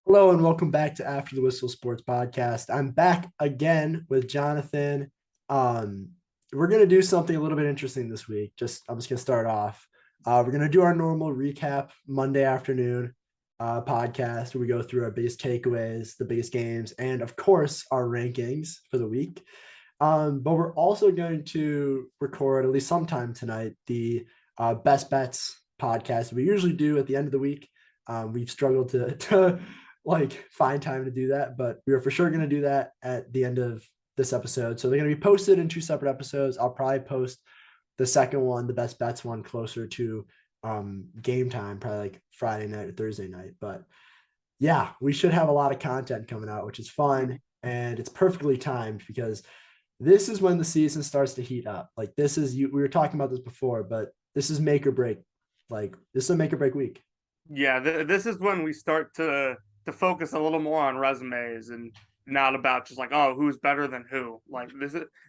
Hello and welcome back to After the Whistle Sports Podcast. I'm back again with Jonathan. Um, we're gonna do something a little bit interesting this week. I'm just gonna start off. We're gonna do our normal recap Monday afternoon podcast where we go through our biggest takeaways, the biggest games, and of course our rankings for the week. But we're also going to record at least sometime tonight the best bets podcast we usually do at the end of the week. We've struggled to like find time to do that, but we are for sure going to do that at the end of this episode. So they're going to be posted in two separate episodes. I'll probably post the second one, the best bets one, closer to game time, probably like Friday night or Thursday night. But yeah, we should have a lot of content coming out, which is fun. And it's perfectly timed because this is when the season starts to heat up. Like this is we were talking about this before, but this is make or break. Like this is a make or break week. Yeah, this is when we start to focus a little more on resumes and not about just like, oh, who's better than who. Like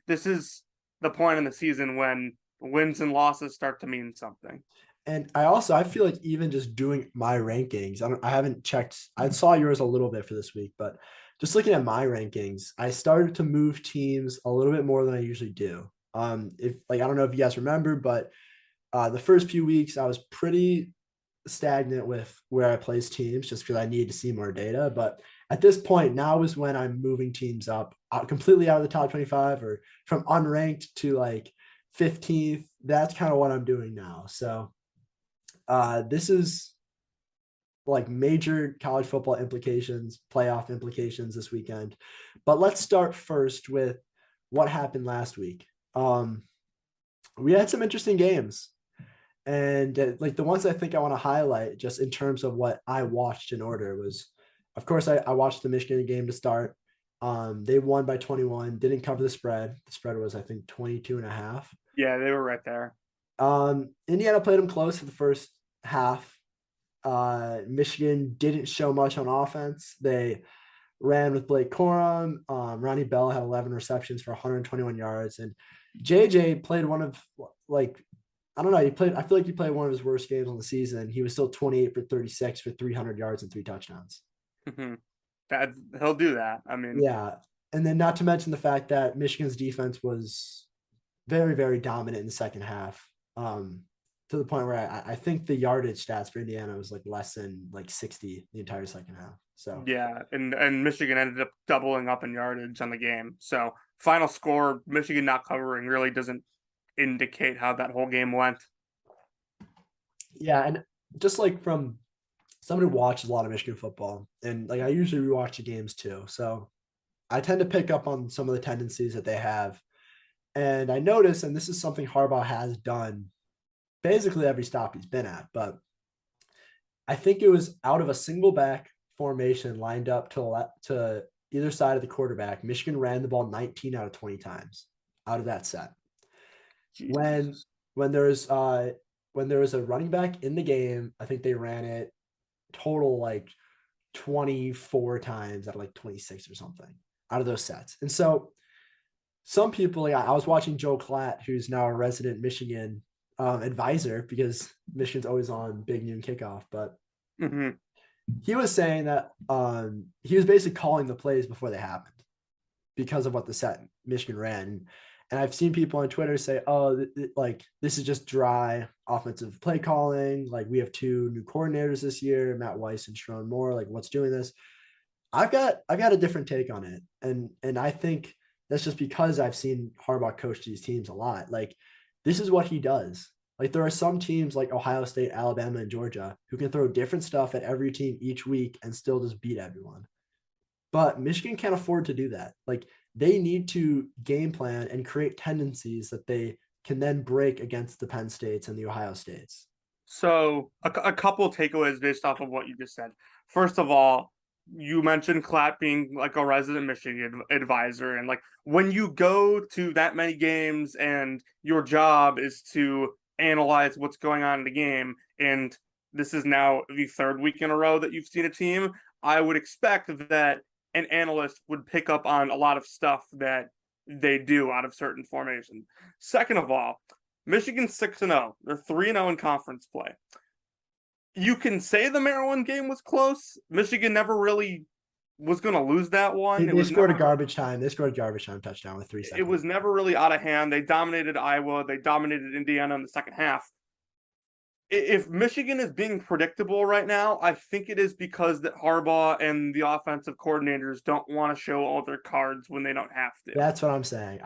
this is the point in the season when wins and losses start to mean something. And I feel like even just doing my rankings, I haven't checked. I saw yours a little bit for this week, but just looking at my rankings, I started to move teams a little bit more than I usually do. If like I don't know if you guys remember, but the first few weeks I was pretty stagnant with where I placed teams just because I needed to see more data. But at this point, now is when I'm moving teams up completely out of the top 25 or from unranked to like 15th. That's kind of what I'm doing now. So this is like major college football implications, playoff implications this weekend. But let's start first with what happened last week. We had some interesting games. And like the ones I think I want to highlight, just in terms of what I watched in order, was, of course, I watched the Michigan game to start. They won by 21, didn't cover the spread. The spread was, I think, 22 and a half. Yeah, they were right there. Indiana played them close for the first half. Michigan didn't show much on offense. They ran with Blake Corum. Ronnie Bell had 11 receptions for 121 yards. And JJ played one of like I don't know. He played. I feel like he played one of his worst games on the season. He was still 28 for 36 for 300 yards and three touchdowns. That he'll do that. I mean, Yeah, and then not to mention the fact that Michigan's defense was very, very dominant in the second half. To the point where I think the yardage stats for Indiana was like less than like 60 the entire second half. So yeah, and Michigan ended up doubling up in yardage on the game. So final score, Michigan not covering really doesn't indicate how that whole game went. yeah, and just like from somebody who watches a lot of Michigan football, and like I usually rewatch the games too. So I tend to pick up on some of the tendencies that they have. And I notice, and this is something Harbaugh has done basically every stop he's been at, but I think it was out of a single back formation lined up to either side of the quarterback. Michigan ran the ball 19 out of 20 times out of that set. When Jesus. when there's when there was a running back in the game, I think they ran it total like 24 times out of like 26 or something out of those sets. And so some people, like I was watching Joe Klatt, who's now a resident Michigan advisor because Michigan's always on Big Noon Kickoff, but Hmm. he was saying that he was basically calling the plays before they happened because of what the set Michigan ran. And I've seen people on Twitter say, "Oh, like this is just dry offensive play calling. Like we have two new coordinators this year, Matt Weiss and Sharon Moore. Like what's doing this?" I've got a different take on it, and I think that's just because I've seen Harbaugh coach these teams a lot. Like this is what he does. Like there are some teams like Ohio State, Alabama, and Georgia who can throw different stuff at every team each week and still just beat everyone. But Michigan can't afford to do that. Like they need to game plan and create tendencies that they can then break against the Penn States and the Ohio States. So a couple takeaways based off of what you just said. First of all, you mentioned Clapp being like a resident Michigan advisor, and like when you go to that many games and your job is to analyze what's going on in the game, and this is now the third week in a row that you've seen a team, I would expect that an analyst would pick up on a lot of stuff that they do out of certain formations. Second of all, Michigan's 6-0. They're 3-0 in conference play. You can say the Maryland game was close. Michigan never really was going to lose that one. They scored a garbage time. They scored a garbage time touchdown with 3 seconds. It was never really out of hand. They dominated Iowa. They dominated Indiana in the second half. If Michigan is being predictable right now, I think it is because that Harbaugh and the offensive coordinators don't want to show all their cards when they don't have to. That's what I'm saying.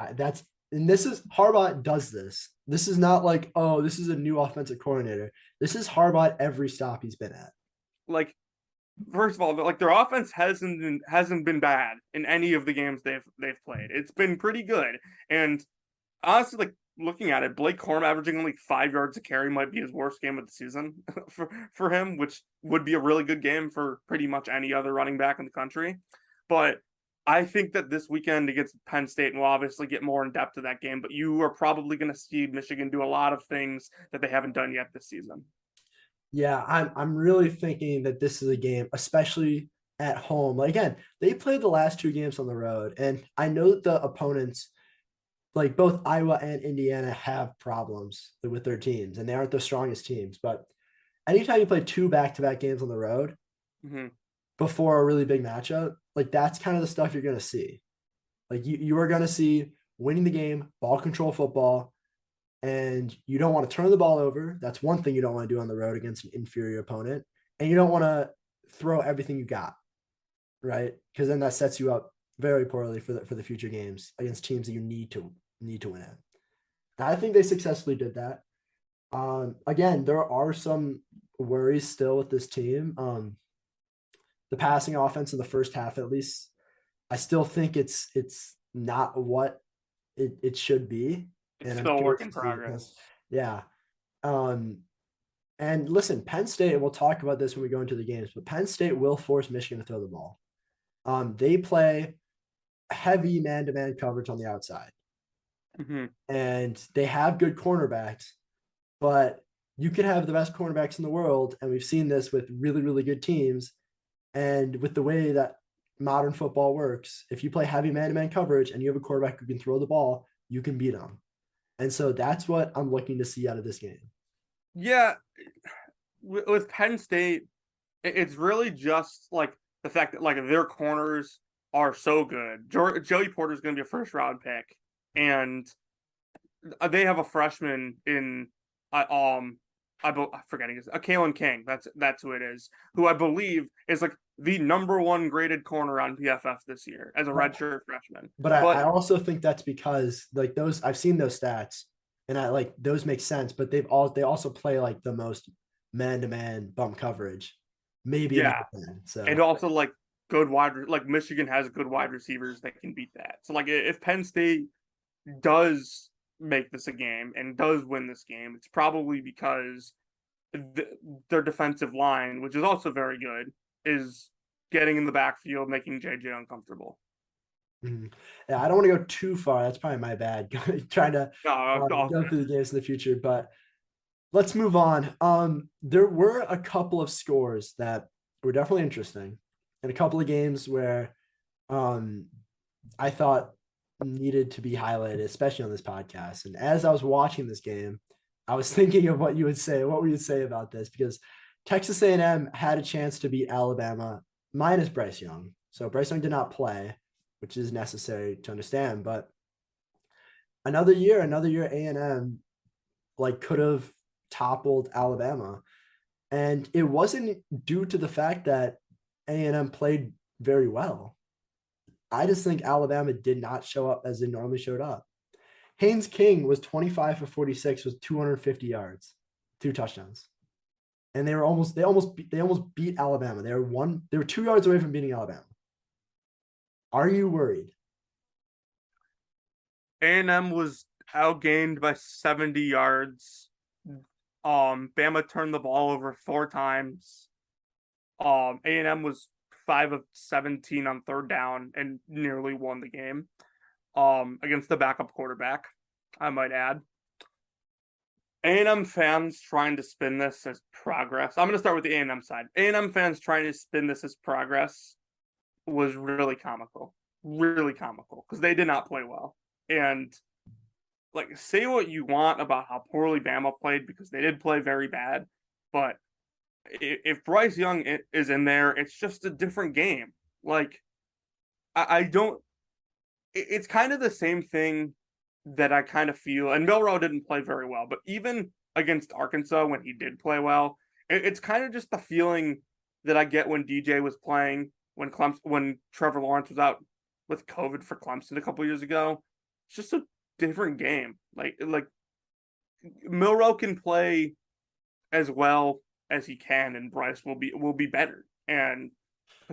And this is Harbaugh does this. This is not like, oh, this is a new offensive coordinator. This is Harbaugh at every stop he's been at. Like, first of all, like their offense hasn't been bad in any of the games they've played. It's been pretty good. And honestly, like looking at it, Blake Corum averaging only 5 yards a carry might be his worst game of the season for him, which would be a really good game for pretty much any other running back in the country. But I think that this weekend against Penn State, and we'll obviously get more in depth to that game, but you are probably going to see Michigan do a lot of things that they haven't done yet this season. Yeah, I'm really thinking that this is a game, especially at home. Like again, they played the last 2 games on the road, and I know that the opponents, like both Iowa and Indiana, have problems with their teams, and they aren't the strongest teams. But anytime you play 2 back-to-back games on the road before a really big matchup, like that's kind of the stuff you're going to see. Like you are going to see winning the game, ball control football, and you don't want to turn the ball over. That's one thing you don't want to do on the road against an inferior opponent, and you don't want to throw everything you got, right? Because then that sets you up very poorly for the future games against teams that you need to win in. And I think they successfully did that. Again, there are some worries still with this team. The passing offense in the first half, at least, I still think it's not what it should be. It's still a work in progress. Yeah. And listen, Penn State, and we'll talk about this when we go into the games, but Penn State will force Michigan to throw the ball. They play heavy man-to-man coverage on the outside. And they have good cornerbacks, but you can have the best cornerbacks in the world, and we've seen this with really, really good teams. And with the way that modern football works, if you play heavy man-to-man coverage and you have a quarterback who can throw the ball, you can beat them. And so that's what I'm looking to see out of this game. Yeah, with Penn State, it's really just like the fact that like their corners are so good. Joey Porter is going to be a first-round pick, and they have a freshman in I'm forgetting his Kalen King. That's who it is. Who I believe is like the #1 graded corner on PFF this year as a redshirt freshman. But I also think that's because like those I've seen those stats and I like those make sense. But they also play like the most man-to-man bump coverage, maybe. Yeah. So and also like good like Michigan has good wide receivers that can beat that. So like if Penn State does make this a game and does win this game, it's probably because their defensive line, which is also very good, is getting in the backfield, making JJ uncomfortable. Yeah, I don't want to go too far. That's probably my bad. Trying to go through the games in the future, but let's move on. There were a couple of scores that were definitely interesting, and a couple of games where I thought needed to be highlighted, especially on this podcast. And as I was watching this game, I was thinking of what you would say. What would you say about this? Because Texas A&M had a chance to beat Alabama minus Bryce Young. So Bryce Young did not play, which is necessary to understand. But another year, A&M like could have toppled Alabama, and it wasn't due to the fact that A&M played very well. I just think Alabama did not show up as they normally showed up. Haynes King was 25 for 46 with 250 yards, 2 touchdowns. And they almost beat Alabama. They were 2 yards away from beating Alabama. Are you worried? A&M was outgained by 70 yards. Bama turned the ball over 4 times. A&M was 5 of 17 on 3rd down and nearly won the game against the backup quarterback, I might add. A&M fans trying to spin this as progress. I'm going to start with the A&M side. A&M fans trying to spin this as progress was really comical, because they did not play well. And like, say what you want about how poorly Bama played, because they did play very bad, but if Bryce Young is in there, it's just a different game. Like I don't. It's kind of the same thing that I kind of feel. And Milroe didn't play very well, but even against Arkansas when he did play well, it's kind of just the feeling that I get when DJ was playing when Trevor Lawrence was out with COVID for Clemson a couple years ago. It's just a different game. Like Milroe can play as well as he can, and Bryce will be better. And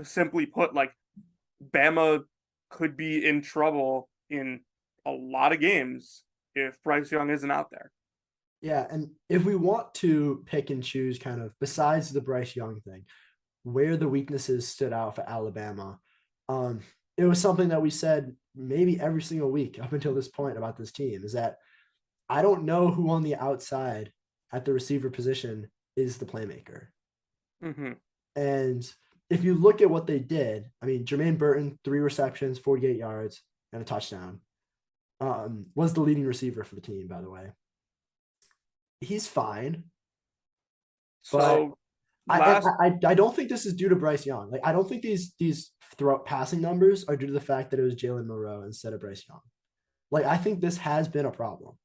simply put, like Bama could be in trouble in a lot of games if Bryce Young isn't out there. Yeah, and if we want to pick and choose kind of besides the Bryce Young thing, where the weaknesses stood out for Alabama, um, it was something that we said maybe every single week up until this point about this team is that I don't know who on the outside at the receiver position is the playmaker. Mm-hmm. And if you look at what they did, I mean, Jermaine Burton, 3 receptions, 48 yards, and a touchdown, was the leading receiver for the team, by the way. He's fine. But So last I don't think this is due to Bryce Young. Like I don't think these throw passing numbers are due to the fact that it was Jalen Monroe instead of Bryce Young. Like I think this has been a problem.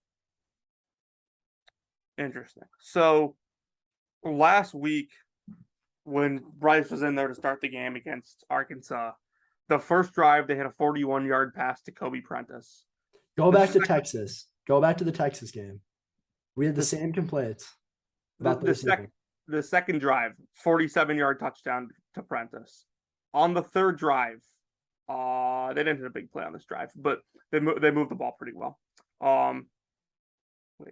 interesting. So last week when Bryce was in there to start the game against Arkansas, the first drive they hit a 41-yard pass to Kobe Prentice. Go back to Texas. Go back to the Texas game. We had the same complaints about the second drive, 47-yard touchdown to Prentice. On the third drive, they didn't hit a big play on this drive, but they moved the ball pretty well.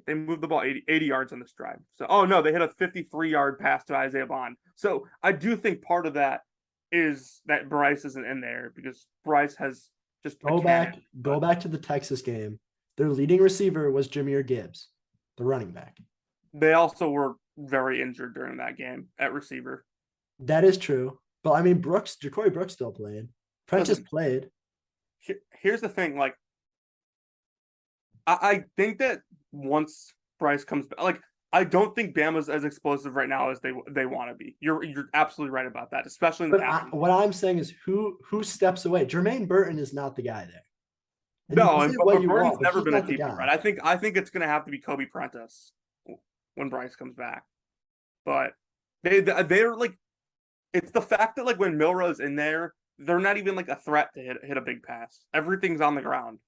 They moved the ball 80 yards on this drive. So, oh no, they hit a 53-yard pass to Isaiah Bond. So I do think part of that is that Bryce isn't in there because Bryce has just go back to the Texas game. Their leading receiver was Jahmyr Gibbs, the running back. They also were very injured during that game at receiver. That is true. But I mean, Ja'Cory Brooks still played. Prentice played. Here's the thing, like I think that once Bryce comes back, like I don't think Bama's as explosive right now as they want to be. You're absolutely right about that, especially in the what I'm saying is who steps away. Jermaine Burton is not the guy there. And no, but Burton's never been a deep threat. I think it's going to have to be Kobe Prentice when Bryce comes back. But they're like, it's the fact that like when Milroe's in there, they're not even like a threat to hit a big pass. Everything's on the ground.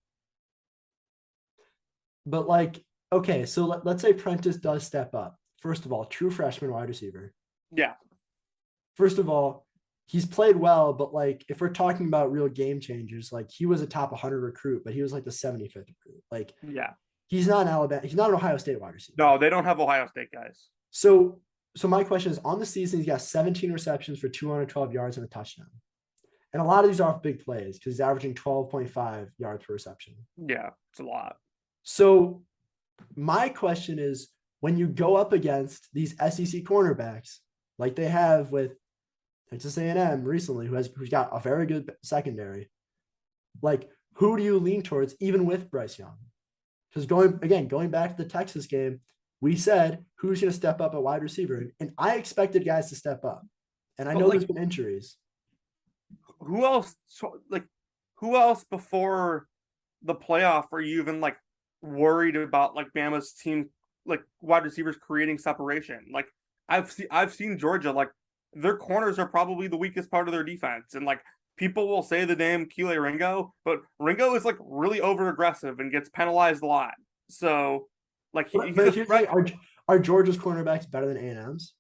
But like, okay, so let's say Prentice does step up. First of all, true freshman wide receiver. Yeah. First of all, he's played well, but like if we're talking about real game changers, like he was a top 100 recruit, but he was like the 75th recruit. Like, yeah, he's not an Alabama. He's not an Ohio State wide receiver. No, they don't have Ohio State guys. So my question is, on the season, he's got 17 receptions for 212 yards and a touchdown. And a lot of these are off big plays because he's averaging 12.5 yards per reception. Yeah, it's a lot. So my question is, when you go up against these SEC cornerbacks, like they have with Texas A&M recently, who's got a very good secondary, like who do you lean towards even with Bryce Young? Because going back to the Texas game, we said who's going to step up at wide receiver, and I expected guys to step up, and I know there's been injuries. Who else? Who else before the playoff are you even like worried about like Bama's team, like wide receivers creating separation? Like I've seen Georgia, like their corners are probably the weakest part of their defense, and like people will say the name Kelee Ringo, but Ringo is like really over aggressive and gets penalized a lot. So like are Georgia's cornerbacks better than A&M's?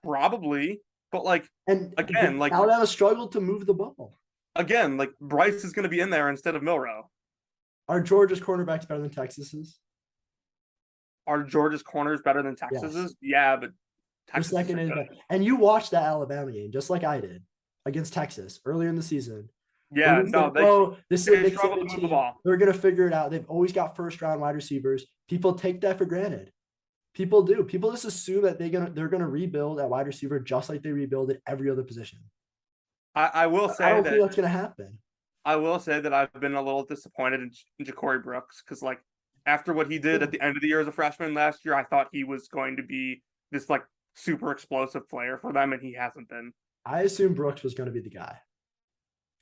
Probably, but like, and again, like Alabama struggled to move the ball. Again, like Bryce is going to be in there instead of Milroe. Are Georgia's cornerbacks better than Texas's? Are Georgia's corners better than Texas's? Yes. Yeah, but Texas second is better. And you watched that Alabama game just like I did against Texas earlier in the season. Yeah, no, this is a big team. The ball. They're going to figure it out. They've always got first-round wide receivers. People take that for granted. People do. People just assume that they're gonna rebuild at wide receiver just like they rebuild at every other position. I will say I don't think that's gonna happen. I will say that I've been a little disappointed in Ja'Cory Brooks because like after what he did at the end of the year as a freshman last year, I thought he was going to be this like super explosive player for them, and he hasn't been. I assumed Brooks was going to be the guy.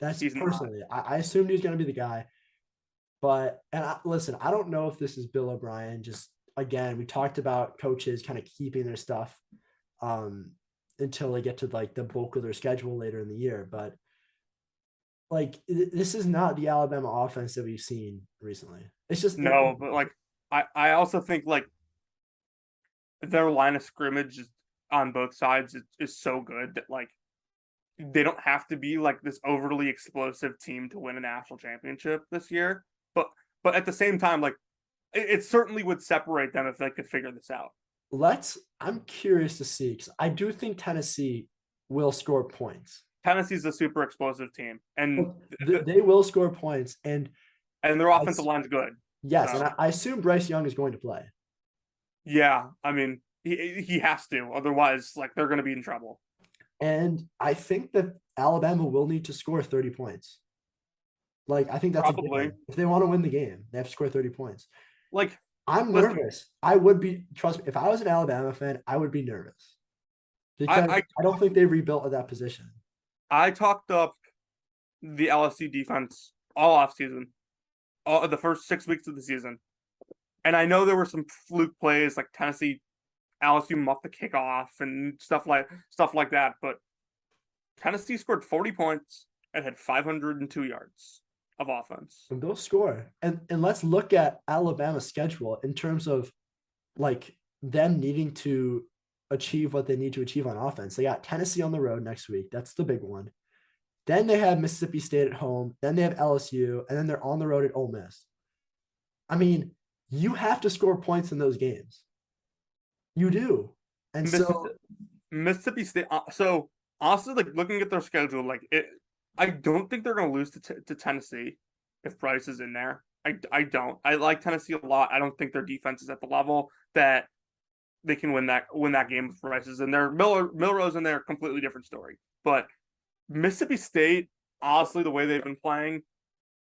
That's He's not. personally, I assumed he was going to be the guy. But listen, I don't know if this is Bill O'Brien. Just again, we talked about coaches kind of keeping their stuff um, until they get to like the bulk of their schedule later in the year. But like this is not the Alabama offense that we've seen recently. It's just No, but like I also think like their line of scrimmage on both sides is so good that like they don't have to be like this overly explosive team to win a national championship this year. But at the same time, like it certainly would separate them if they could figure this out. I'm curious to see because I do think Tennessee will score points. Tennessee's a super explosive team, and They will score points, and their offensive line's good. Yes, so. And I assume Bryce Young is going to play. Yeah, I mean he has to, otherwise, like they're going to be in trouble. And I think that Alabama will need to score 30 points. Like I think that's probably if they want to win the game, they have to score 30 points. Like I'm nervous. I would be trust me. If I was an Alabama fan, I would be nervous because I don't think they rebuilt at that position. I talked up the LSU defense all offseason, all the first 6 weeks of the season. And I know there were some fluke plays like Tennessee, LSU muffed the kickoff and stuff like that. But Tennessee scored 40 points and had 502 yards of offense. And they'll score. And let's look at Alabama's schedule in terms of like them needing to achieve what they need to achieve on offense. They got Tennessee on the road next week. That's the big one. Then they have Mississippi State at home. Then they have LSU, and then they're on the road at Ole Miss. I mean, you have to score points in those games. You do. And Mississippi State. So honestly, like looking at their schedule, like I don't think they're going to lose to Tennessee if Bryce is in there. I don't. I like Tennessee a lot. I don't think their defense is at the level that they can win that game with Bryce is in there. Milrose in there, completely different story. But Mississippi State, honestly, the way they've been playing,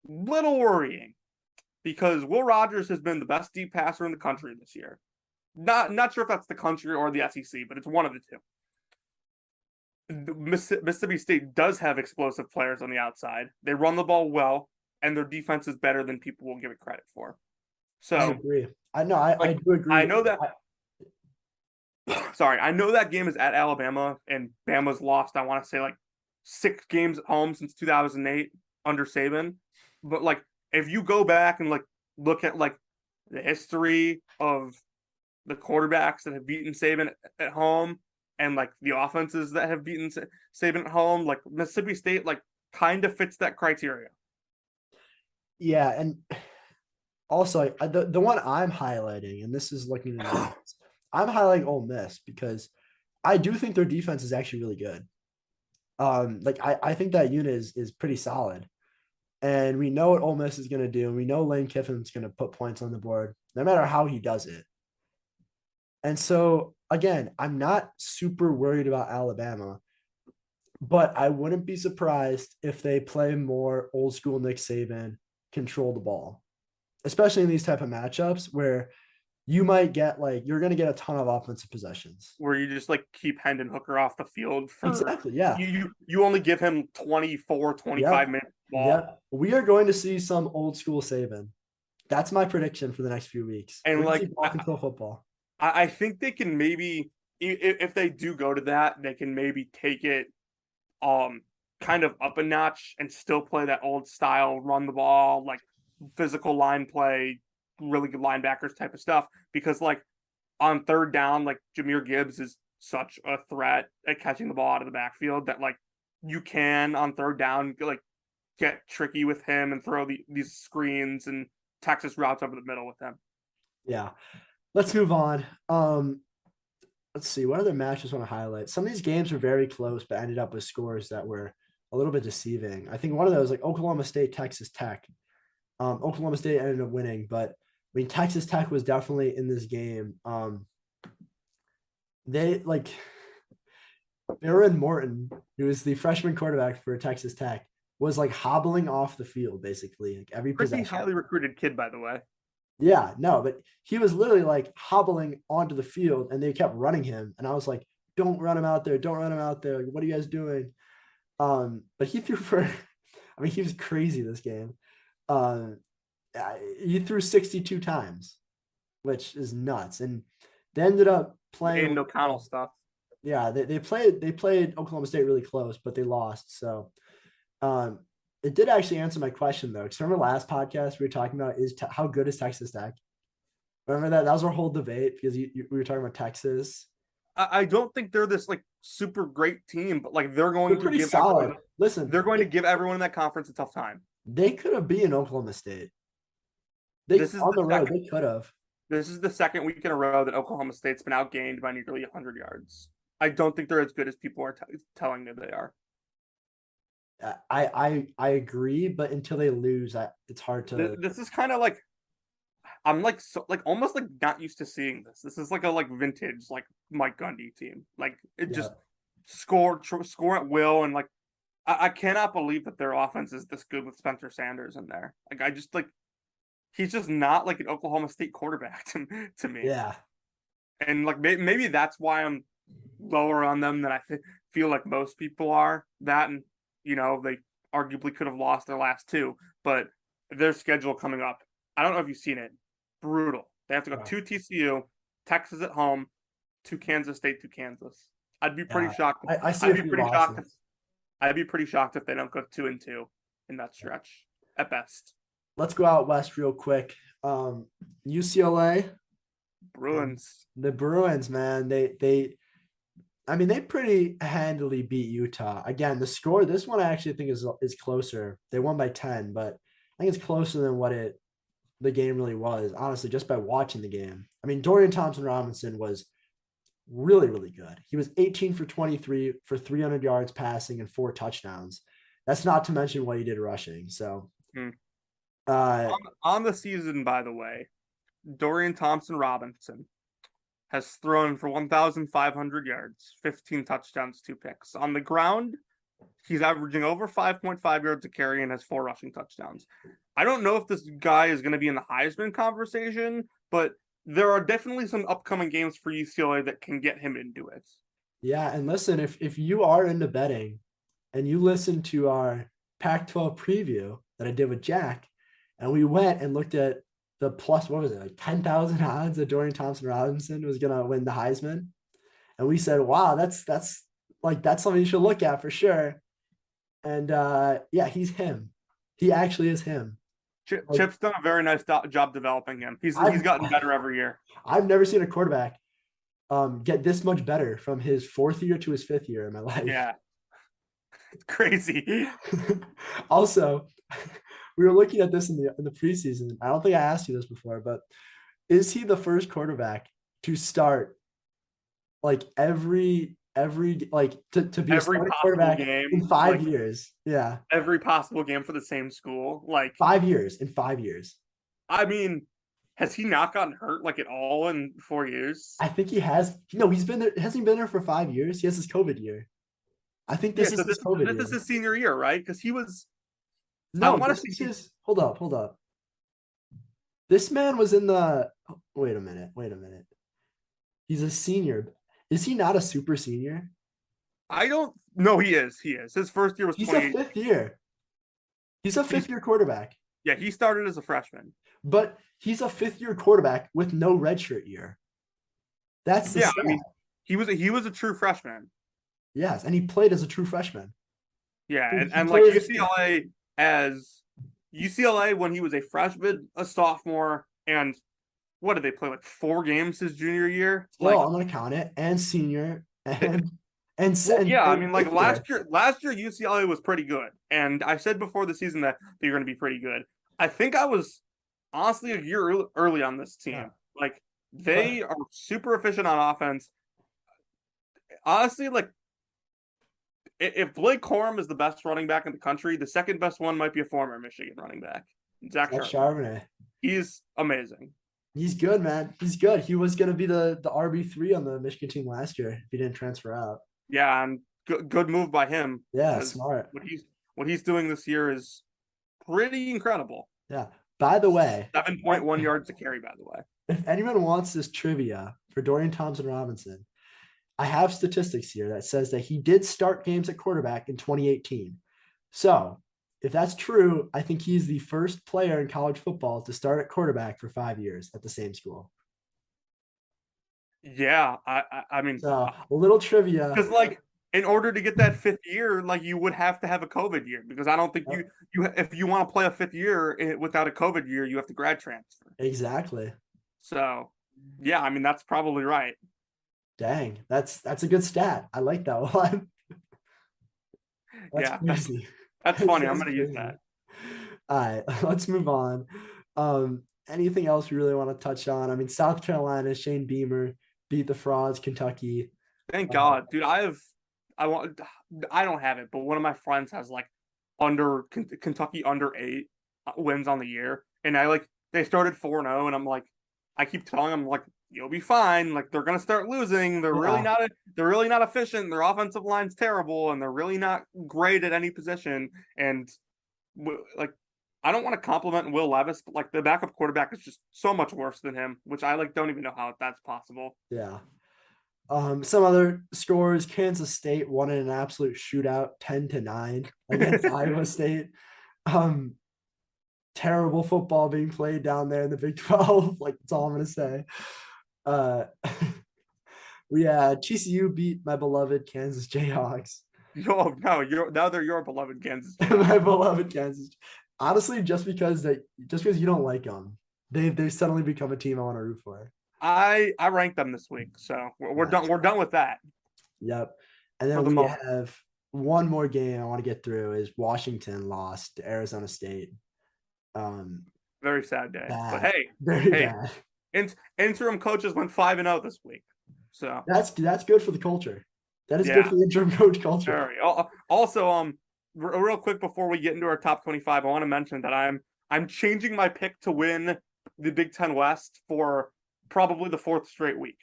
little worrying because Will Rogers has been the best deep passer in the country this year. Not sure if that's the country or the SEC, but it's one of the two. Mississippi State does have explosive players on the outside. They run the ball well, and their defense is better than people will give it credit for. So I agree. I do agree. I know that. Sorry, I know that game is at Alabama, and Bama's lost. I want to say like 6 games at home since 2008 under Saban. But like, if you go back and like look at like the history of the quarterbacks that have beaten Saban at home and like the offenses that have beaten Saban at home, like Mississippi State, like kind of fits that criteria. Yeah, and also the one I'm highlighting, and this is looking at the I'm highlighting Ole Miss because I do think their defense is actually really good. Like I think that unit is pretty solid. And we know what Ole Miss is going to do. And we know Lane Kiffin's going to put points on the board no matter how he does it. And so, again, I'm not super worried about Alabama, but I wouldn't be surprised if they play more old school Nick Saban, control the ball, especially in these type of matchups where you might get like you're going to get a ton of offensive possessions where you just like keep Hendon Hooker off the field for exactly. Yeah, you only give him 24, 25 minutes. Yeah, we are going to see some old school Saban. That's my prediction for the next few weeks. And like ball control football. I think they can maybe, if they do go to that, they can maybe take it kind of up a notch and still play that old style, run the ball, like physical line play, really good linebackers type of stuff. Because like on third down, like Jahmyr Gibbs is such a threat at catching the ball out of the backfield that like you can on third down like get tricky with him and throw these screens and Texas routes over the middle with him. Yeah. Let's move on. Let's see. What other matches want to highlight? Some of these games were very close, but ended up with scores that were a little bit deceiving. I think one of those, like Oklahoma State, Texas Tech. Oklahoma State ended up winning, but I mean, Texas Tech was definitely in this game. Aaron Morton, who is the freshman quarterback for Texas Tech, was like hobbling off the field basically, like every pretty highly recruited kid, by the way. Yeah, no, but he was literally like hobbling onto the field and they kept running him. And I was like, don't run him out there. Don't run him out there. What are you guys doing? But he threw for, I mean, he was crazy this game. Um, he threw 62 times, which is nuts. And they ended up playing. Aiden O'Connell stuff. Yeah, they played Oklahoma State really close, but they lost. So um, it did actually answer my question though. Because remember last podcast we were talking about how good is Texas Tech? Remember that? That was our whole debate because we were talking about Texas. I don't think they're this like super great team, but like they're going They're to pretty give solid. everyone, Listen, they're going to give everyone in that conference a tough time. they could have beaten Oklahoma State. They This is on the road, second, they could have. this is the second week in a row that Oklahoma State's been outgained by nearly 100 yards. I don't think they're as good as people are telling me they are. I agree, but until they lose, it's hard to. This is kind of like I'm like so like almost like not used to seeing this. This is like a like vintage like Mike Gundy team. Like it Yeah, just score at will, and like I cannot believe that their offense is this good with Spencer Sanders in there. Like I just like he's just not like an Oklahoma State quarterback to me. yeah, And like maybe that's why I'm lower on them than I feel like most people are. That and they arguably could have lost their last two, but their schedule coming up. I don't know if you've seen it. Brutal. They have to go yeah. to TCU, Texas at home, to Kansas State, to Kansas. I'd be pretty Yeah. shocked. I see I'd a be few pretty shocked. losses. I'd be pretty shocked if they don't go 2-2 in that stretch at best. Let's go out west real quick. UCLA, Bruins. the Bruins, man, I mean, they pretty handily beat Utah. Again, the score, this one I actually think is closer. They won by 10, but I think it's closer than what the game really was, honestly, just by watching the game. I mean, Dorian Thompson Robinson was really, really good. He was 18 for 23 for 300 yards passing and 4 touchdowns. That's not to mention what he did rushing. So, Hmm. uh, On the season, by the way, Dorian Thompson Robinson has thrown for 1,500 yards, 15 touchdowns, 2 picks. On the ground, he's averaging over 5.5 yards a carry and has 4 rushing touchdowns. I don't know if this guy is going to be in the Heisman conversation, but there are definitely some upcoming games for UCLA that can get him into it. yeah, and listen, if you are into betting and you listen to our Pac-12 preview that I did with Jack, and we went and looked at the plus, what was it, like 10,000 odds that Dorian Thompson Robinson was gonna win the Heisman, and we said, wow, that's something you should look at for sure. And yeah, he's him. He actually is him. Like, Chip's done a very nice job developing him. He's gotten better every year. I've never seen a quarterback get this much better from his 4th year to his 5th year in my life. Yeah. It's crazy. Also, we were looking at this in the preseason. I don't think I asked you this before, but is he the first quarterback to start like every like to be a Every starting possible quarterback game, in 5 like years? Yeah, every possible game for the same school. Like 5 years in 5 years. I mean, has he not gotten hurt like at all in 4 years? I think he has. No, he's been there. Hasn't he been there for 5 years? He has his COVID year. I think this Yeah, is so his COVID this year. is his senior year, right? Because he was. I No, want to this is see. his. Hold up. This man was in the. Wait a minute. He's a senior. Is he not a super senior? I don't. No, he is. He is. His first year was He's a 28. fifth year. He's a fifth year quarterback, Yeah, he started as a freshman. but he's a 5th year quarterback with no redshirt year. That's the Yeah, stat. I mean, he was a true freshman. Yes, and he played as a true freshman. Yeah, He and like played UCLA when he was a freshman, a sophomore, and what did they play like 4 games his junior year? Still, Like I'm gonna count it, and senior, well, yeah, I mean, like 5th year. last year UCLA was pretty good, and I said before the season that they're going to be pretty good. I think I was honestly a year early on this team. Yeah. Like they are super efficient on offense. Honestly, like if Blake Corum is the best running back in the country, the second best one might be a former Michigan running back, Zach Charbonnet. Charbonnet. He's amazing. He's good, man. He's good. He was gonna be the RB3 on the Michigan team last year if he didn't transfer out. Yeah, and good move by him. Yeah, smart. What he's doing this year is pretty incredible. Yeah. By the way, 7.1 yards to carry. By the way, if anyone wants this trivia for Dorian Thompson Robinson, I have statistics here that says that he did start games at quarterback in 2018. So if that's true, I think he's the first player in college football to start at quarterback for 5 years at the same school. Yeah, I mean, So a little trivia. because like in order to get that fifth year, like you would have to have a COVID year because I don't think you if you want to play a fifth year without a COVID year, you have to grad transfer. Exactly. So, yeah, I mean that's probably right. Dang, that's a good stat. I like that one. That's Yeah, crazy. that's funny. I'm That's gonna use crazy. that. All right, let's move on. Anything else we really want to touch on? I mean, South Carolina, Shane Beamer beat the frauds, Kentucky. Thank Uh, God, dude. I want I don't have it, but one of my friends has like Kentucky under 8 wins on the year, and they started 4-0, and I'm like, I keep telling them like you'll be fine. Like they're gonna start losing. yeah, They're really not efficient. Their offensive line's terrible, and they're really not great at any position. And like I don't want to compliment Will Levis, but like the backup quarterback is just so much worse than him, which I like don't even know how that's possible. yeah. Some other scores: Kansas State won in an absolute shootout, 10-9 against Iowa State. Um, Terrible football being played down there in the Big 12. Like that's all I'm gonna say. Uh, we had TCU beat my beloved Kansas Jayhawks. Oh no, now they're your beloved Kansas My Jayhawks. beloved Kansas. Honestly, just because you don't like them, they suddenly become a team I want to root for. I ranked them this week, so we're Nice. done. We're done with that Yep. And for then the we moment. have one more game I want to get through is Washington lost to Arizona State. Um, Very sad day, but Bad, hey, very hey, bad. interim coaches went 5-0 this week, so That's good for the culture. That is good yeah. for the interim coach culture. All right. Also, real quick before we get into our top 25, I want to mention that I'm changing my pick to win the Big Ten West for probably the fourth straight week.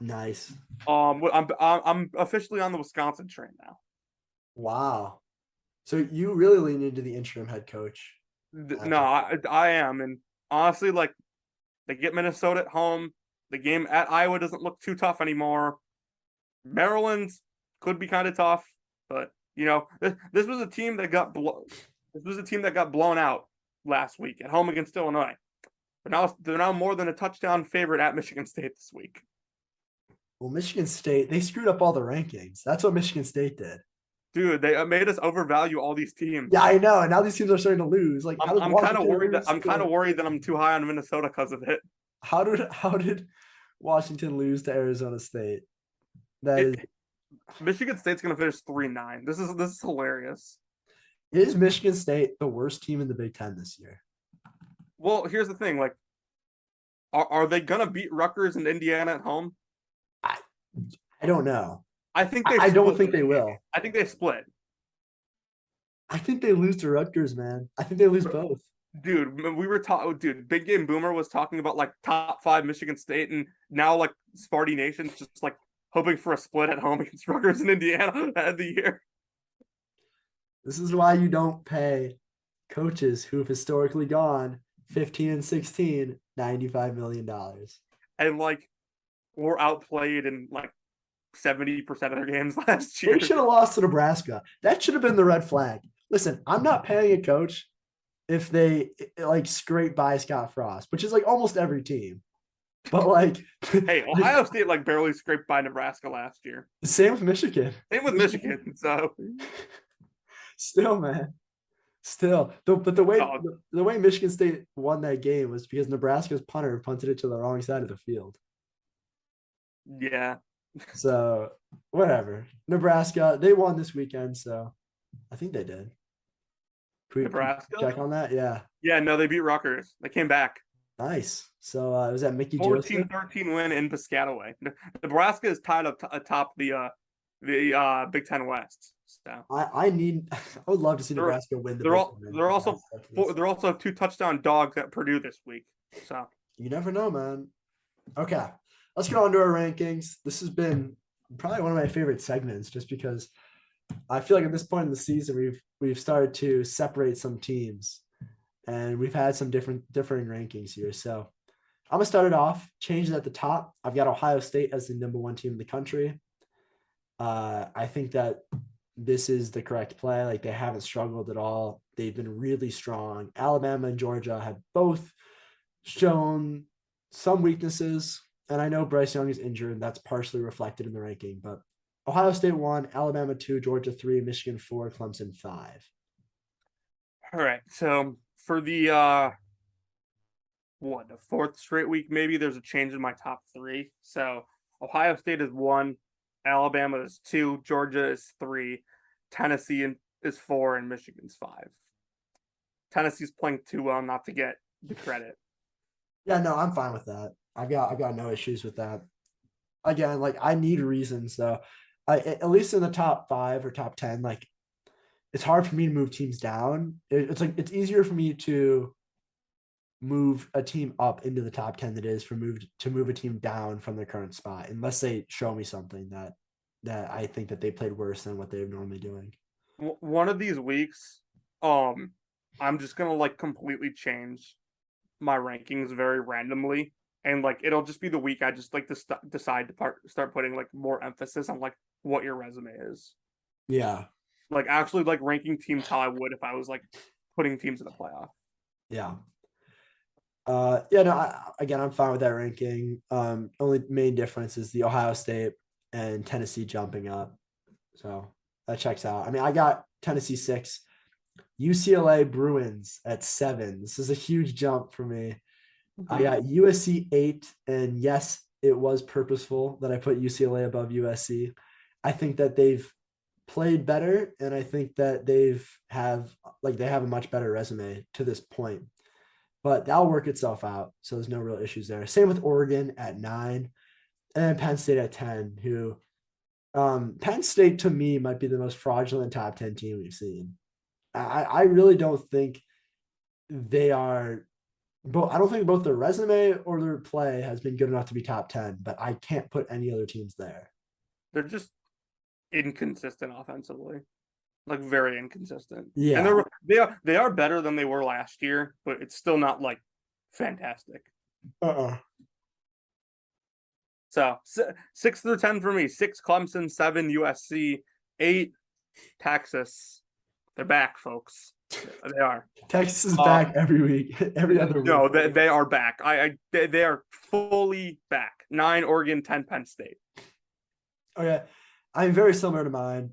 Nice. I'm officially on the Wisconsin train now. Wow. So you really lean into the interim head coach. No, I am, and honestly, like they get Minnesota at home. The game at Iowa doesn't look too tough anymore. Maryland could be kind of tough, but this was a team that got blown out last week at home against Illinois. But they're now more than a touchdown favorite at Michigan State this week. Well, Michigan State, they screwed up all the rankings. That's what Michigan State did. Dude, they made us overvalue all these teams. Yeah, I know. And now these teams are starting to lose. Like, how does I'm kind of Washington worried that lose? I'm too high on Minnesota because of it. How did Washington lose to Arizona State? That is It Michigan State's gonna finish 3-9. This is hilarious. is Michigan State the worst team in the Big Ten this year? Well, here's the thing: like, are they gonna beat Rutgers and Indiana at home? I I don't know. I think I don't think they will. I think they split. I think they lose to Rutgers, man. I think they lose both. Dude, we were talking. Dude, Big Game Boomer was talking about like top 5 Michigan State, and now like Sparty Nation's just like hoping for a split at home against Rutgers and Indiana at the year. This is why you don't pay coaches who've historically gone 15 and 16, $95 million. And like were outplayed in like 70% of their games last year. They should have lost to Nebraska. That should have been the red flag. Listen, I'm not paying a coach if they like scrape by Scott Frost, which is like almost every team. But like, hey, Ohio State like barely scraped by Nebraska last year. Same with Michigan. Same with Michigan. So still, man, still. But the way Michigan State won that game was because Nebraska's punter punted it to the wrong side of the field. yeah. So whatever. Nebraska, they won this weekend, so I think they did. Nebraska check on that? Yeah. Yeah, no, they beat Rutgers. They came back. Nice. So was that Mickey 14-13 win in Piscataway. Nebraska is tied up atop the Big Ten West. So I would love to see Nebraska win the they're also 2 touchdown dogs at Purdue this week. So you never know, man. Okay. Let's get on to our rankings. This has been probably one of my favorite segments just because I feel like at this point in the season we've started to separate some teams and we've had some different rankings here. So I'm gonna start it off, change it at the top. I've got Ohio State as the number 1 team in the country. I think that this is the correct play. Like they haven't struggled at all. They've been really strong. Alabama and Georgia have both shown some weaknesses. And I know Bryce Young is injured. That's partially reflected in the ranking. But Ohio State 1, Alabama 2, Georgia 3, Michigan 4, Clemson 5. All right. So for the the fourth straight week, maybe there's a change in my top three. So Ohio State is 1, Alabama is 2, Georgia is 3, Tennessee is 4, and Michigan's 5. Tennessee's playing too well not to get the credit. Yeah, no, I'm fine with that. I've got no issues with that. Again, like I need reasons though. I at least in the top 5 or top 10, like it's hard for me to move teams down. It's like it's easier for me to move a team up into the top 10 than it is for move a team down from their current spot, unless they show me something that I think that they played worse than what they're normally doing. One of these weeks, I'm just gonna like completely change my rankings very randomly, and like it'll just be the week I just like to decide to start putting like more emphasis on like what your resume is. Yeah. Like actually like ranking teams how I would if I was like putting teams in the playoff. Yeah. Yeah, no, again, I'm fine with that ranking. Only main difference is the Ohio State and Tennessee jumping up. So that checks out. I mean, I got Tennessee 6, UCLA Bruins at 7. This is a huge jump for me. I got USC 8, and yes, it was purposeful that I put UCLA above USC. I think that they've played better, and I think that they have a much better resume to this point. But that'll work itself out. So there's no real issues there. Same with Oregon at 9, and then Penn State at 10, who Penn State to me might be the most fraudulent top 10 team we've seen. I really don't think they are I don't think both their resume or their play has been good enough to be top 10, but I can't put any other teams there. They're just inconsistent offensively, like very inconsistent. And Yeah. they are better than they were last year, but it's still not like fantastic. Uh-uh. So 6 through 10 for me: 6 Clemson, 7 USC, 8 Texas. They're back, folks. They are. Texas is back every week, every other week. No, they are back. They are fully back. 9 Oregon, 10 Penn State. Okay, I'm very similar to mine.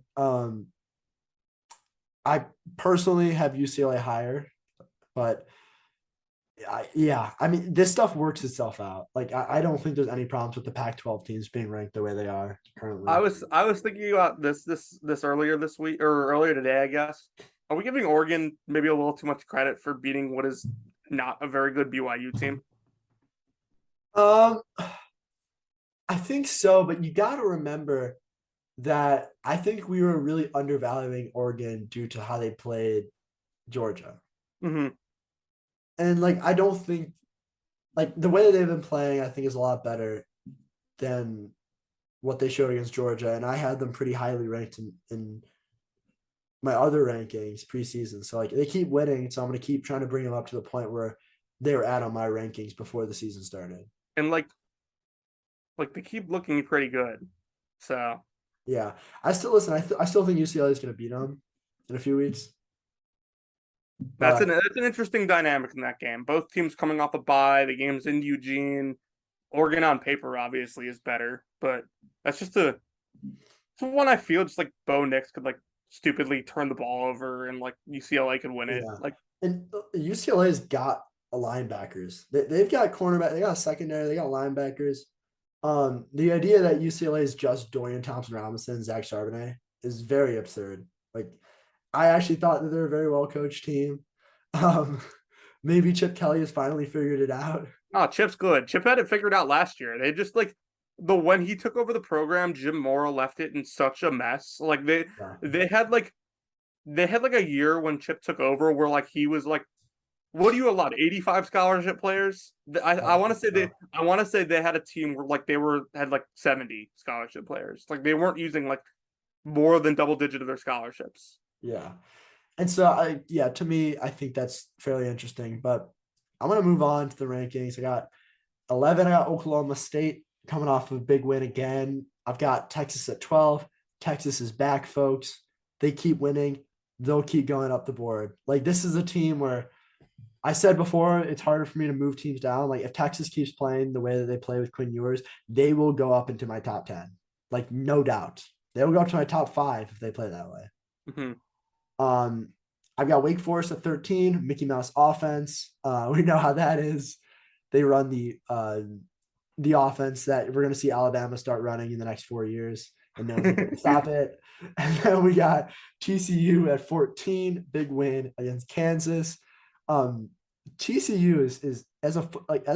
I personally have UCLA higher, but I mean, this stuff works itself out. Like, I don't think there's any problems with the Pac-12 teams being ranked the way they are currently. I was thinking about this earlier this week or earlier today, I guess. Are we giving Oregon maybe a little too much credit for beating what is not a very good BYU team? I think so, but you got to remember that I think we were really undervaluing Oregon due to how they played Georgia. Mm-hmm. And like I don't think like the way that they've been playing, I think is a lot better than what they showed against Georgia. And I had them pretty highly ranked in my other rankings preseason. So like they keep winning. So I'm gonna keep trying to bring them up to the point where they were at on my rankings before the season started. And like they keep looking pretty good. So yeah, I still listen. I still think UCLA is gonna beat them in a few weeks. That's an interesting dynamic in that game. Both teams coming off a bye. The game's in Eugene. Oregon on paper obviously is better, but that's just it's one I feel just like Bo Nix could like stupidly turn the ball over and like UCLA could win it. Yeah. Like, and UCLA's got a linebackers. They've got cornerback. They got a secondary. They got linebackers. The idea that UCLA is just Dorian Thompson-Robinson, Zach Charbonnet is very absurd. Like, I actually thought that they're a very well coached team. Maybe Chip Kelly has finally figured it out. Oh, Chip's good. Chip had it figured out last year. They just like when he took over the program, Jim Mora left it in such a mess. Like they had like a year when Chip took over where like he was like, what do you allowed 85 scholarship players? I want to say they had a team where like had like 70 scholarship players. Like they weren't using like more than double digit of their scholarships. Yeah. And so to me, I think that's fairly interesting, but I'm going to move on to the rankings. I got 11. I got Oklahoma State coming off of a big win again. I've got Texas at 12, Texas is back, folks. They keep winning. They'll keep going up the board. Like this is a team where I said before, it's harder for me to move teams down. Like if Texas keeps playing the way that they play with Quinn Ewers, they will go up into my top 10. Like no doubt. They will go up to my top 5 if they play that way. Mm-hmm. Um, I've got Wake Forest at 13, Mickey Mouse offense. We know how that is. They run the offense that we're going to see Alabama start running in the next 4 years, and no one can stop it. And then we got TCU at 14, big win against Kansas. TCU is as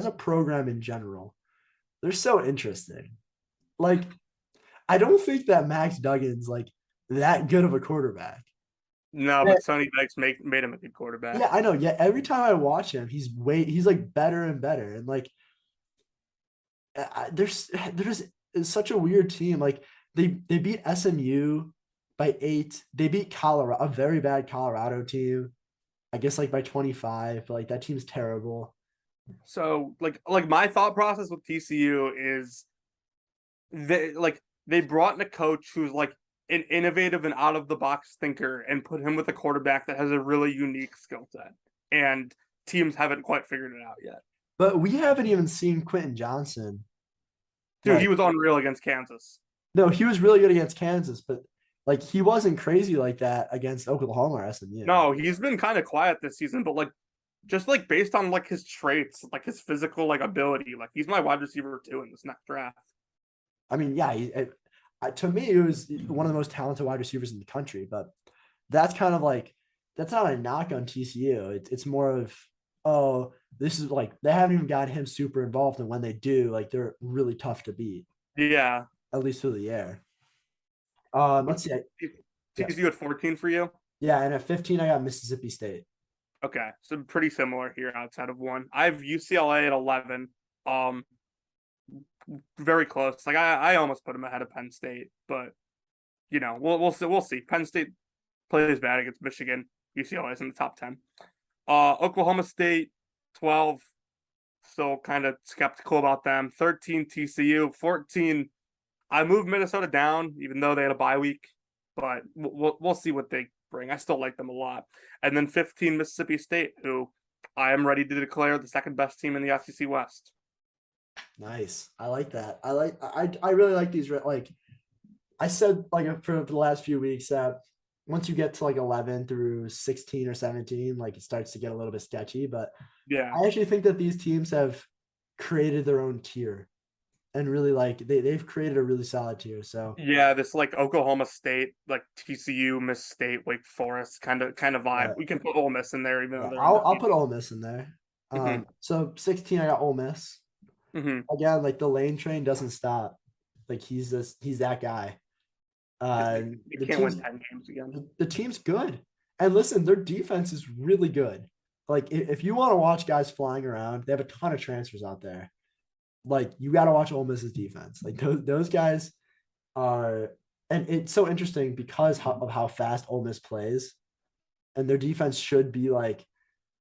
a program in general, they're so interesting. Like, I don't think that Max Duggan's like that good of a quarterback. No, Yeah, but Sonny Dykes made him a good quarterback. yeah, I know. Yeah, every time I watch him, he's like better and better. And like there's such a weird team. Like they beat SMU by 8. They beat Colorado, a very bad Colorado team. I guess like by 25. But like that team's terrible. So like my thought process with TCU is they brought in a coach who's like an innovative and out of the box thinker and put him with a quarterback that has a really unique skill set. And teams haven't quite figured it out yet. But we haven't even seen Quentin Johnson. Dude, Like, he was unreal against Kansas. no, he was really good against Kansas, but like he wasn't crazy like that against Oklahoma or SMU. No, he's been kind of quiet this season, but like just like based on like his traits, like his physical like ability, like he's my wide receiver 2 in this next draft. I mean, yeah, to me, it was one of the most talented wide receivers in the country. But that's kind of like that's not a knock on TCU. It's more of oh, this is like they haven't even got him super involved, and when they do, like they're really tough to beat, Yeah. at least through the air. Let's see. Yeah, TCU at 14 for you? yeah, and at 15, I got Mississippi State. Okay, so pretty similar here outside of one. I have UCLA at 11. Um, very close. Like I almost put him ahead of Penn State, but you know, we'll see. Penn State plays bad against Michigan. UCLA is in the top 10. Oklahoma State 12. Still kind of skeptical about them. 13 TCU. 14. I moved Minnesota down, even though they had a bye week, but we'll see what they bring. I still like them a lot. And then 15 Mississippi State, who I am ready to declare the second best team in the SEC West. Nice. I like that. I really like these. Like I said, like for the last few weeks that once you get to like 11 through 16 or 17, like it starts to get a little bit sketchy. But Yeah. I actually think that these teams have created their own tier and really like they've created a really solid tier. So Yeah, this like Oklahoma State, like TCU, Miss State, Wake Forest kind of vibe. yeah, We can put Ole Miss in there, even though yeah, they're I'll undefeated. put Ole Miss in there. Mm-hmm. So 16, I got Ole Miss. Mm-hmm. Again, like the lane train doesn't stop. Like he's that guy. Uh, They the can't win team's 10 games again. the team's good. And listen, their defense is really good. Like if you want to watch guys flying around, they have a ton of transfers out there. Like you got to watch Ole Miss's defense. Like those guys are, and it's so interesting because of how fast Ole Miss plays, and their defense should be like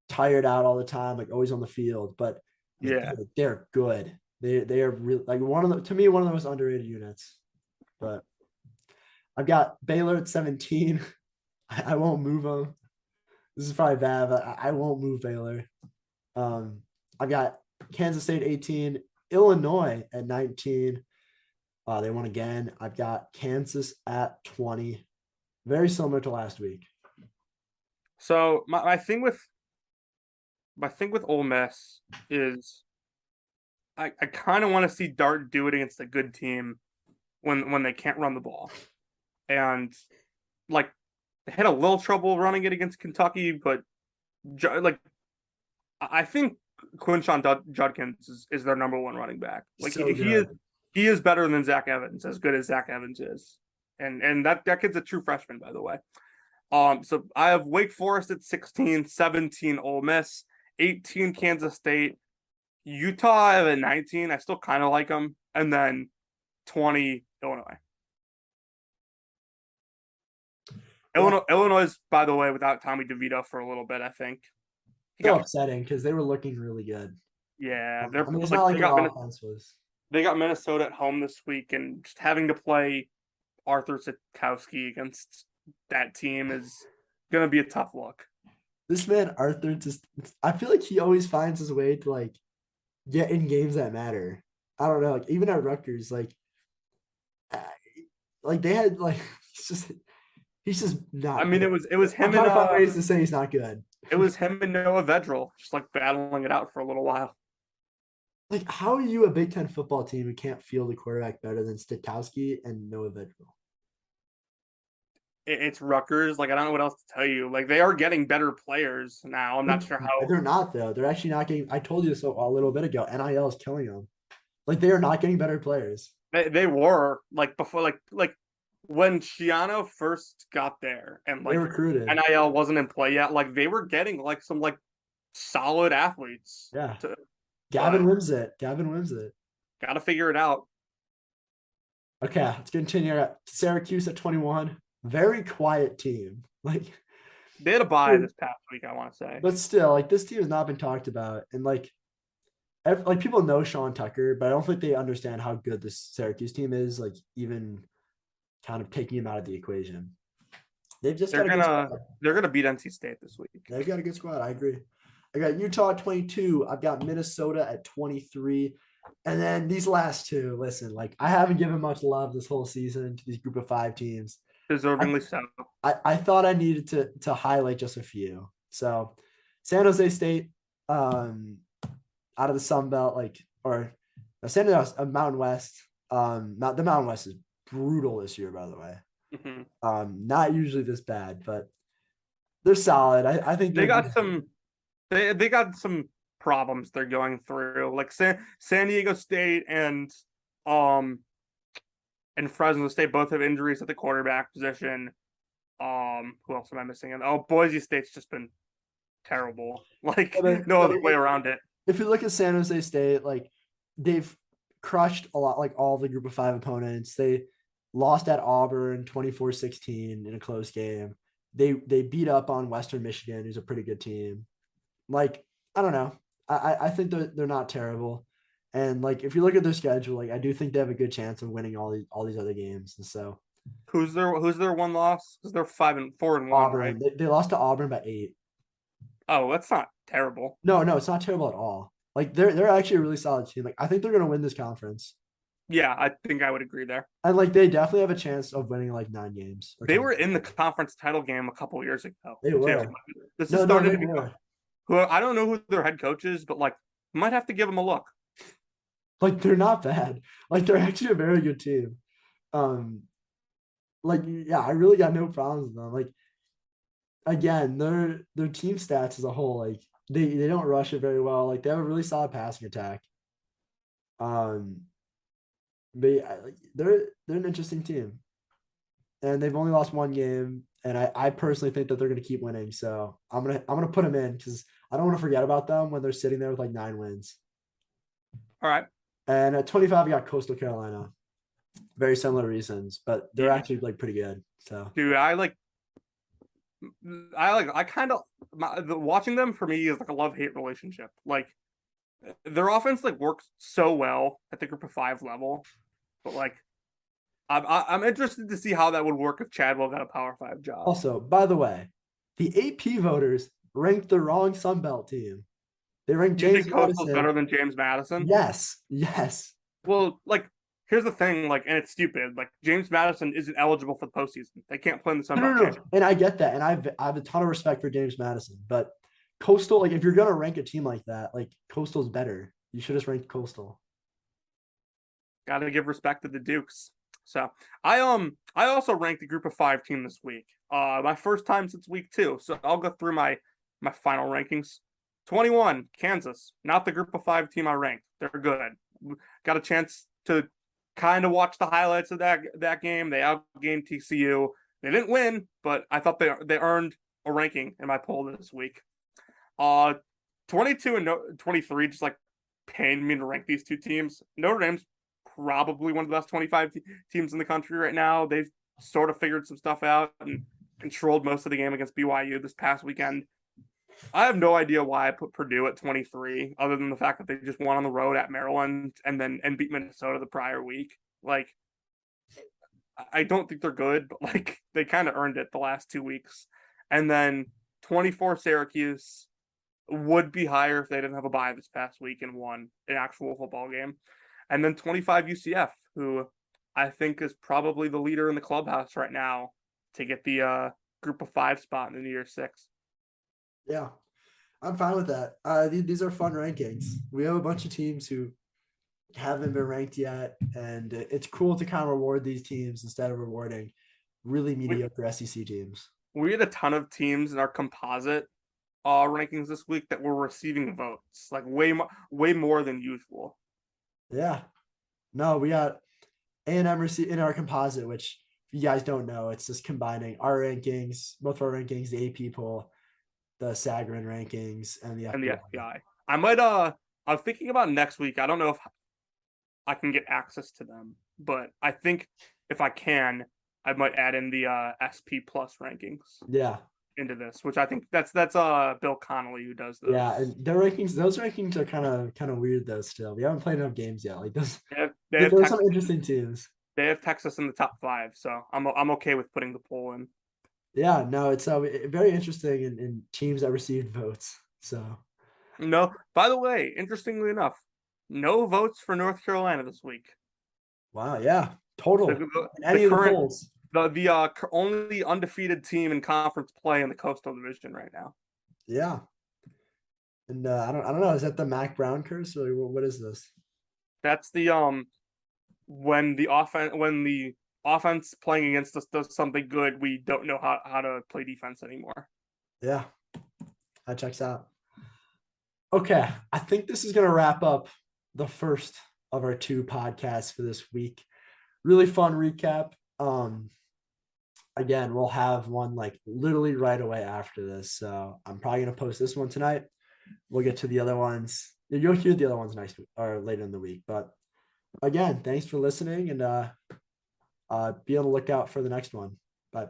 tired out all the time, like always on the field. But like, Yeah. they're good. They are really like one of the to me one of the most underrated units. But I've got Baylor at 17. I won't move them. This is probably bad, but I won't move Baylor. I've got Kansas State 18, Illinois at 19. They won again. I've got Kansas at 20. Very similar to last week. So my thing with Ole Miss is I kind of want to see Dart do it against a good team when they can't run the ball. And like they had a little trouble running it against Kentucky, but like I think Quinshon Judkins is their number one running back. Like So he is better than Zach Evans, as good as Zach Evans is. And that kid's a true freshman, by the way. So I have Wake Forest at 16, 17 Ole Miss, 18 Kansas State, Utah I have at 19. I still kind of like them, and then 20 Illinois. Yeah. Illinois, by the way, without Tommy DeVito for a little bit, I think. So upsetting because they were looking really good. Yeah, I mean, it's not like their offense was. they got Minnesota at home this week, and just having to play Arthur Sitkowski against that team is going to be a tough look. This man Arthur I feel like he always finds his way to like get in games that matter. I don't know, like even at Rutgers, uh, like they had like he's just I not mean, good. it was I'm him trying and to find ways to say he's not good. it was him and Noah Vedral just like battling it out for a little while. Like, how are you a Big Ten football team who can't field the quarterback better than Stitowski and Noah Vedral? It's Rutgers. Like I don't know what else to tell you. Like they are getting better players now. I'm not sure how. They're not though. They're actually not getting. I told you this a little bit ago. NIL is killing them. Like they are not getting better players. They were like before like when Shiano first got there and They like recruited. NIL wasn't in play yet. Like they were getting like some like solid athletes. Yeah. To, Gavin Wimsatt. Gavin Wimsatt. got to figure it out. Okay, let's continue. Syracuse at 21. Very quiet team. Like They had a bye this past week, I want to say. but still, like this team has not been talked about. And like people know Sean Tucker, but I don't think they understand how good this Syracuse team is, like even kind of taking him out of the equation. They've just they're gonna beat NC State this week. They've got a good squad. I agree. I got Utah at 22. I've got Minnesota at 23. And then these last two, listen, like I haven't given much love this whole season to these group of 5 teams. Deservingly so. I thought I needed to highlight just a few. So San Jose State, out of the Sun Belt, San Jose Mountain West. The Mountain West is brutal this year, by the way. Mm-hmm. Not usually this bad, but they're solid. I think they got some problems they're going through. Like San Diego State and Fresno State both have injuries at the quarterback position. Who else am I missing? And Boise State's just been terrible. Like no other way around it. If you look at San Jose State, like they've crushed a lot, like all the group of 5 opponents. They lost at Auburn 24-16 in a close game. They beat up on Western Michigan, who's a pretty good team. Like, I don't know. I think they're not terrible. And like if you look at their schedule, like I do think they have a good chance of winning all these other games. And so who's their one loss? Because they're 4-1, Auburn, right? They lost to Auburn by 8. Oh, that's not terrible. No, it's not terrible at all. Like they're actually a really solid team. Like I think they're gonna win this conference. Yeah, I think I would agree there. And like they definitely have a chance of winning like 9 games. They were in the conference title game a couple years ago. They were. This is starting to become. Who I don't know who their head coach is, but like might have to give them a look. Like they're not bad. Like they're actually a very good team. Like yeah, I really got no problems with them. Like again, their team stats as a whole, like they don't rush it very well. Like they have a really solid passing attack. But yeah, like, they're an interesting team, and they've only lost 1 game. And I personally think that they're going to keep winning. So I'm gonna put them in because I don't want to forget about them when they're sitting there with like 9 wins. All right. And at 25, we got Coastal Carolina. Very similar reasons, but they're actually like pretty good. So dude, I kind of watching them for me is like a love-hate relationship. Like their offense like works so well at the group of 5 level, but like I'm interested to see how that would work if Chadwell got a Power 5 job. Also, by the way, the AP voters ranked the wrong Sun Belt team. They ranked James Madison better than James Madison. Yes. Well, like here's the thing, like, and it's stupid. Like James Madison isn't eligible for the postseason. They can't play in the Sun Belt. No. And I get that, and I have a ton of respect for James Madison, but Coastal, like if you're gonna rank a team like that, like Coastal's better. You should just rank Coastal. Got to give respect to the Dukes. So I also ranked the group of 5 team this week. My first time since week 2. So I'll go through my final rankings. 21, Kansas, not the group of 5 team I ranked. They're good. Got a chance to kind of watch the highlights of that game. They outgained TCU. They didn't win, but I thought they earned a ranking in my poll this week. 22 and 23 just like pained me to rank these 2 teams. Notre Dame's probably one of the best 25 teams in the country right now. They've sort of figured some stuff out and controlled most of the game against BYU this past weekend. I have no idea why I put Purdue at 23, other than the fact that they just won on the road at Maryland and beat Minnesota the prior week. Like, I don't think they're good, but like they kind of earned it the last 2 weeks. And then 24 Syracuse would be higher if they didn't have a bye this past week and won an actual football game. And then 25 UCF, who I think is probably the leader in the clubhouse right now to get the group of 5 spot in the New Year's Six. Yeah, I'm fine with that. These are fun rankings. We have a bunch of teams who haven't been ranked yet, and it's cool to kind of reward these teams instead of rewarding really mediocre SEC teams. We had a ton of teams in our composite rankings this week that were receiving votes, like way more than usual. Yeah, no, we got A&M in our composite, which if you guys don't know, it's just combining our rankings, both of our rankings, the AP poll, the Sagarin rankings, and the FBI. I might I'm thinking about next week. I don't know if I can get access to them, but I think if I can, I might add in the SP plus rankings. Yeah. Into this, which I think that's Bill Connolly who does those. Yeah, and those rankings are kind of weird though. Still, we haven't played enough games yet. Like those, there's some interesting teams. They have Texas in the top 5, so I'm okay with putting the poll in. Yeah, no, it's very interesting in teams that received votes. So, no. By the way, interestingly enough, no votes for North Carolina this week. Wow, yeah, total. The current, the only undefeated team in conference play in the Coastal Division right now. Yeah, and I don't know. Is that the Mac Brown curse or what is this? That's the when the offense playing against us does something good, we don't know how to play defense anymore. Yeah, that checks out. Okay, I think this is gonna wrap up the first of our 2 podcasts for this week. Really fun recap. Again, we'll have one like literally right away after this. So I'm probably gonna post this one tonight. We'll get to the other ones. You'll hear the other ones next week or later in the week. But again, thanks for listening and be on the lookout for the next one. Bye.